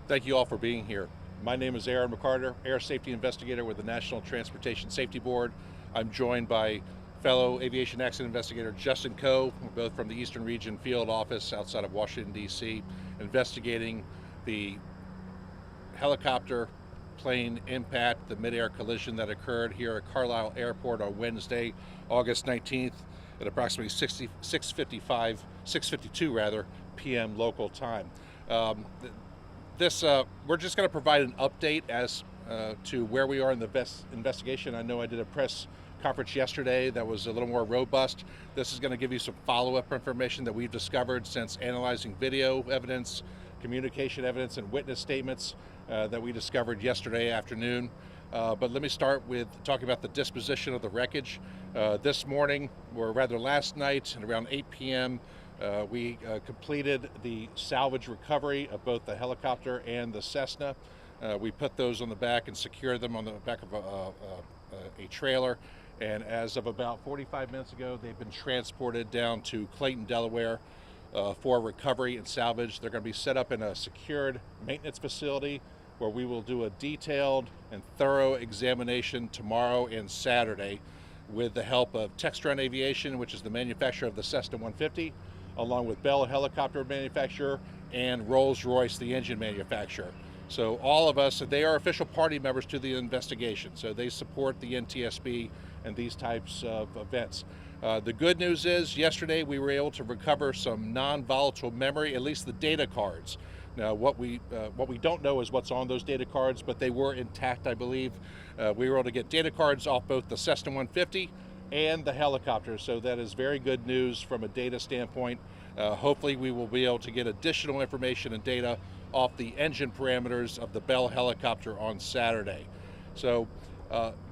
Thank you all for being here. My name is Aaron McCarter, Air Safety Investigator with the National Transportation Safety Board. I'm joined by fellow aviation accident investigator Justin Coe, both from the Eastern Region Field Office outside of Washington, D.C., investigating the helicopter plane impact, the mid-air collision that occurred here at Carlisle Airport on Wednesday, August 19th at approximately 6:52 p.m. local time. We're just going to provide an update as to where we are in the investigation. I know I did a press conference yesterday that was a little more robust. This is going to give you some follow-up information that we've discovered since analyzing video evidence, communication evidence, and witness statements that we discovered yesterday afternoon. But let me start with talking about the disposition of the wreckage. This morning, or rather last night, at around 8 p.m., we completed the salvage recovery of both the helicopter and the Cessna. We put those on the back and secured them on the back of a trailer. And as of about 45 minutes ago, they've been transported down to Clayton, Delaware for recovery and salvage. They're going to be set up in a secured maintenance facility where we will do a detailed and thorough examination tomorrow and Saturday with the help of Textron Aviation, which is the manufacturer of the Cessna 150, along with Bell Helicopter manufacturer and Rolls-Royce, the engine manufacturer. So all of us, they are official party members to the investigation, so they support the NTSB and these types of events. The good news is yesterday we were able to recover some non-volatile memory, at least the data cards. Now what we don't know is what's on those data cards, but they were intact, I believe. We were able to get data cards off both the Cessna 150 and the helicopter, so that is very good news from a data standpoint. Hopefully we will be able to get additional information and data off the engine parameters of the Bell helicopter on Saturday. So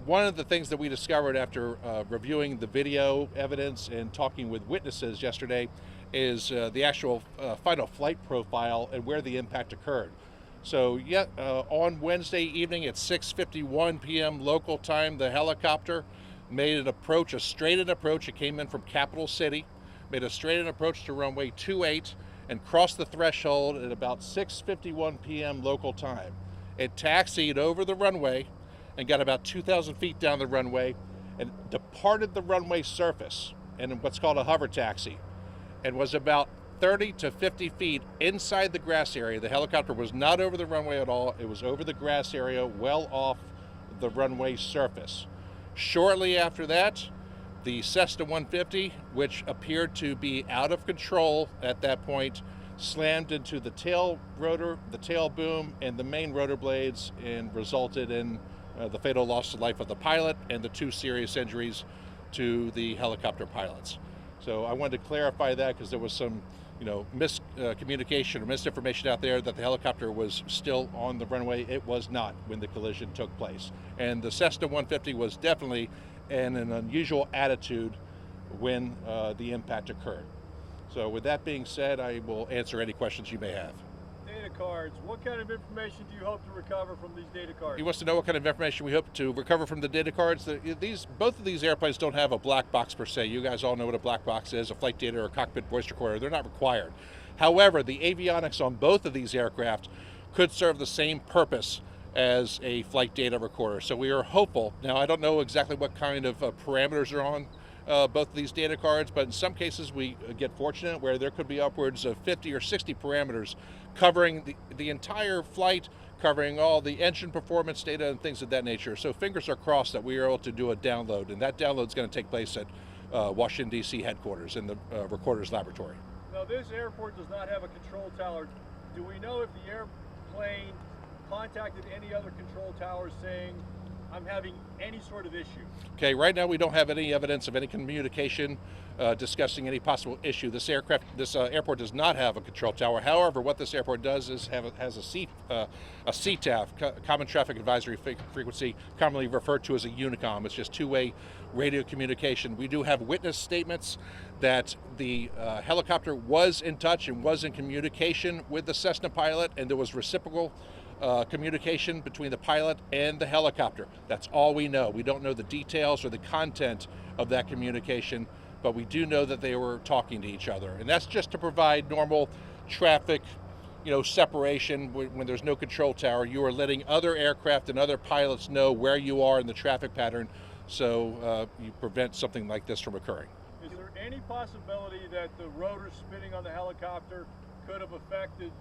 one of the things that we discovered after reviewing the video evidence and talking with witnesses yesterday is the actual final flight profile and where the impact occurred. So on Wednesday evening at 6:51 p.m. local time, the helicopter made an approach, a straight-in approach. It came in from Capital City, made a straight-in approach to runway 28 and crossed the threshold at about 6:51 p.m. local time. It taxied over the runway and got about 2,000 feet down the runway and departed the runway surface in what's called a hover taxi, and was about 30 to 50 feet inside the grass area. The helicopter was not over the runway at all. It was over the grass area, well off the runway surface. Shortly after that, the Cessna 150, which appeared to be out of control at that point, slammed into the tail rotor, the tail boom, and the main rotor blades, and resulted in the fatal loss of life of the pilot and the 2 serious injuries to the helicopter pilots. So I wanted to clarify that because there was some miscommunication or misinformation out there that the helicopter was still on the runway. It was not when the collision took place. And the Cessna 150 was definitely in an unusual attitude when the impact occurred. So with that being said, I will answer any questions you may have. Data cards. What kind of information do you hope to recover from these data cards? He wants to know what kind of information we hope to recover from the data cards. Both of these airplanes don't have a black box per se. You guys all know what a black box is, a flight data or a cockpit voice recorder. They're not required. However, the avionics on both of ththese aircraft could serve the same purpose as a flight data recorder. So we are hopeful. Now, I don't know exactly what kind of parameters are on both of these data cards, but in some cases we get fortunate where there could be upwards of 50 or 60 parameters covering the entire flight, covering all the engine performance data and things of that nature. So fingers are crossed that we are able to do a download, and that download is going to take place at Washington, D.C. headquarters in the recorder's laboratory. Now, this airport does not have a control tower. Do we know if the airplane contacted any other control towers saying, I'm having any sort of issue? Okay, right now we don't have any evidence of any communication discussing any possible issue. This airport does not have a control tower. However, what this airport does is has a CTAF, Common Traffic Advisory Frequency, commonly referred to as a Unicom. It's just two-way radio communication. We do have witness statements that the helicopter was in touch and was in communication with the Cessna pilot, and there was reciprocal communication between the pilot and the helicopter. That's all we know. We don't know the details or the content of that communication, but we do know that they were talking to each other. And that's just to provide normal traffic, separation when there's no control tower. You are letting other aircraft and other pilots know where you are in the traffic pattern, so you prevent something like this from occurring. Is there any possibility that the rotor spinning on the helicopter could have affected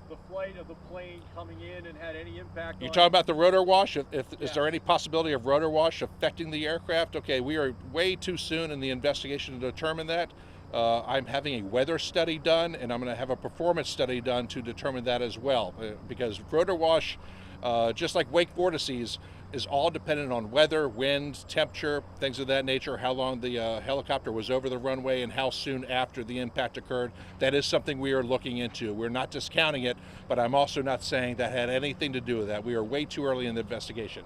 the flight of the plane coming in and had any impact You're on talking about the rotor wash? Is Yeah. there any possibility of rotor wash affecting the aircraft? Okay, we are way too soon in the investigation to determine that. I'm having a weather study done, and I'm going to have a performance study done to determine that as well. Because rotor wash, just like wake vortices, is all dependent on weather, wind, temperature, things of that nature, how long the helicopter was over the runway, and how soon after the impact occurred. That is something we are looking into. We're not discounting it, but I'm also not saying that had anything to do with that. We are way too early in the investigation.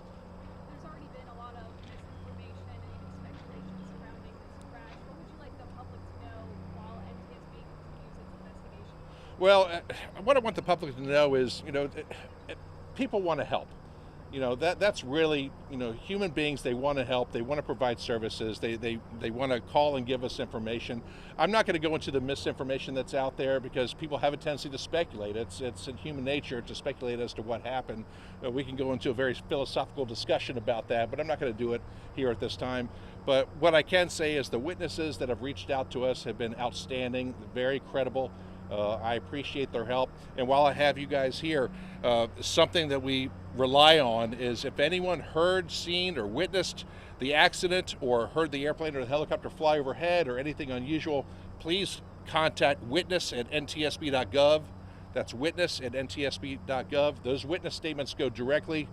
There's already been a lot of misinformation and even speculation surrounding this crash. What would you like the public to know while NTSB continues its investigation? Well, what I want the public to know is, people want to help. That's really, human beings, they want to help, they want to provide services, they want to call and give us information. I'm not going to go into the misinformation that's out there because people have a tendency to speculate. It's in human nature to speculate as to what happened. We can go into a very philosophical discussion about that, but I'm not going to do it here at this time. But what I can say is the witnesses that have reached out to us have been outstanding, very credible. I appreciate their help. And while I have you guys here, something that we rely on is if anyone heard, seen, or witnessed the accident or heard the airplane or the helicopter fly overhead or anything unusual, please contact witness@ntsb.gov. That's witness@ntsb.gov. Those witness statements go directly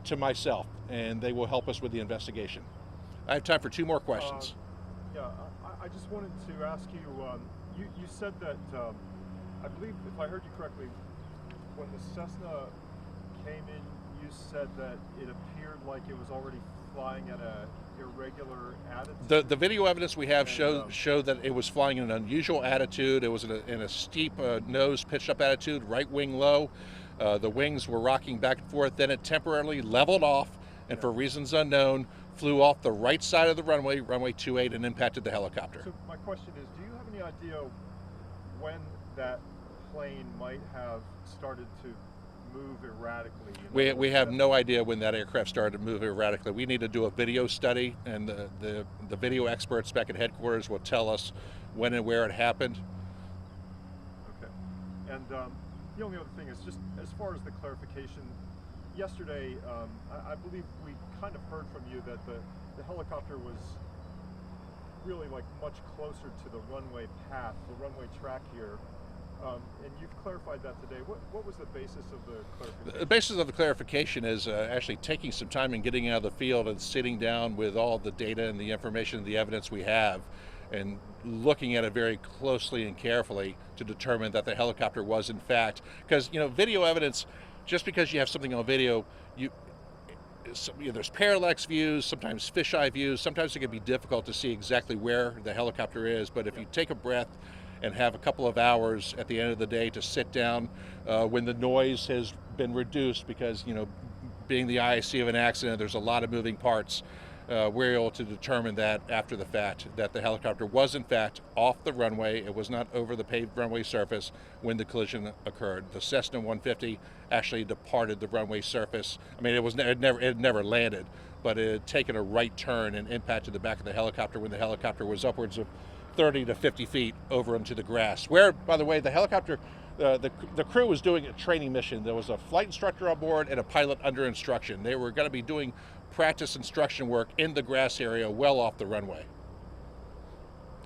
to myself, and they will help us with the investigation. I have time for 2 more questions. I just wanted to ask you, you said that, I believe, if I heard you correctly, when the Cessna came in, you said that it appeared like it was already flying at a irregular attitude. The video evidence we have show that it was flying in an unusual attitude. It was in a steep nose pitched up attitude, right wing low. The wings were rocking back and forth. Then it temporarily leveled off, and for reasons unknown, flew off the right side of the runway, runway 28, and impacted the helicopter. So my question is, do you have any idea when that plane might have started to move erratically? We have no idea when that aircraft started to move erratically. We need to do a video study, and the video experts back at headquarters will tell us when and where it happened. Okay. And the only other thing is just as far as the clarification, yesterday I believe we kind of heard from you that the helicopter was really like much closer to the runway path, the runway track here. And you've clarified that today. What was the basis of the clarification? The basis of the clarification is actually taking some time and getting out of the field and sitting down with all the data and the information and the evidence we have and looking at it very closely and carefully to determine that the helicopter was in fact, because video evidence, just because you have something on video, there's parallax views, sometimes fisheye views, sometimes it can be difficult to see exactly where the helicopter is, but if you take a breath and have a couple of hours at the end of the day to sit down when the noise has been reduced, because being the IAC of an accident, there's a lot of moving parts. We're able to determine that after the fact that the helicopter was in fact off the runway. It was not over the paved runway surface when the collision occurred. The Cessna 150 actually departed the runway surface. I mean, it never landed, but it had taken a right turn and impacted the back of the helicopter when the helicopter was upwards of 30 to 50 feet over into the grass. Where, by the way, the helicopter, the crew was doing a training mission. There was a flight instructor on board and a pilot under instruction. They were going to be doing practice instruction work in the grass area well off the runway.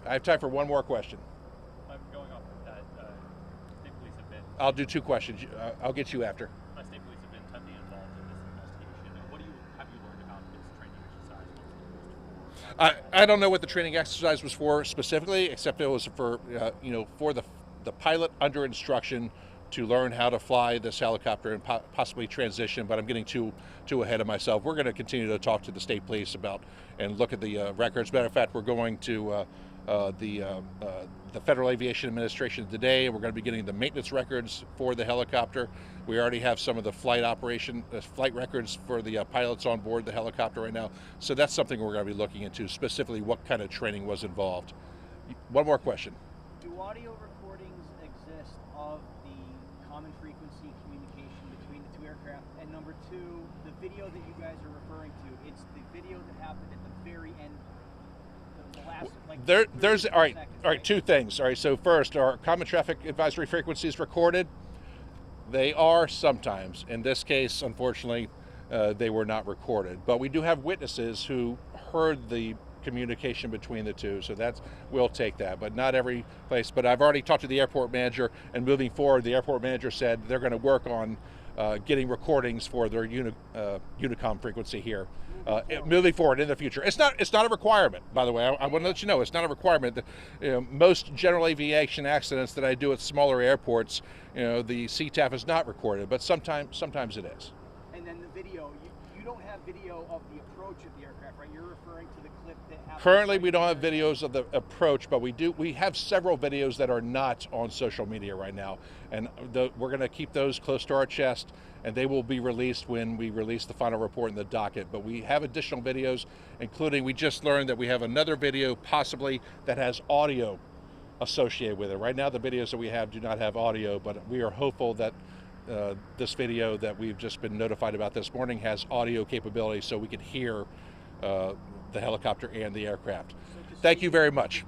I have time for 1 more question. I'm going off of that. State police have been. I'll do 2 questions. I'll get you after. State police have been heavily involved in this investigation. What have you learned about this training exercise? I don't know what the training exercise was for specifically, except it was for for the pilot under instruction to learn how to fly this helicopter and possibly transition. But I'm getting too ahead of myself. We're going to continue to talk to the state police about and look at the records. Matter of fact, we're going to the Federal Aviation Administration today, and we're going to be getting the maintenance records for the helicopter. We already have some of the flight records for the pilots on board the helicopter right now. So that's something we're going to be looking into, specifically what kind of training was involved. 1 more question. Do audio recordings exist of the common frequency And number two, the video that you guys are referring to, it's the video that happened at the very end. The last, like, There's 30 all right, seconds, all right. Two things. All right. So first, are common traffic advisory frequencies recorded? They are sometimes. In this case, unfortunately, they were not recorded. But we do have witnesses who heard the communication between the two, so we'll take that. But not every place. But I've already talked to the airport manager, and moving forward, the airport manager said they're going to work on getting recordings for their Unicom frequency here. Moving forward in the future, it's not a requirement. By the way, I want to let you know it's not a requirement. Most general aviation accidents that I do at smaller airports, the CTAF is not recorded, but sometimes it is. And then the video, you don't have video of the approach of the aircraft, right? You're referring to the clip that happened. Currently, we don't have videos of the approach, but we have several videos that are not on social media right now, and we're going to keep those close to our chest, and they will be released when we release the final report in the docket. But we have additional videos, including, we just learned that we have another video possibly that has audio associated with it. Right now, the videos that we have do not have audio, but we are hopeful that this video that we've just been notified about this morning has audio capability, so we can hear the helicopter and the aircraft. Thank you very much.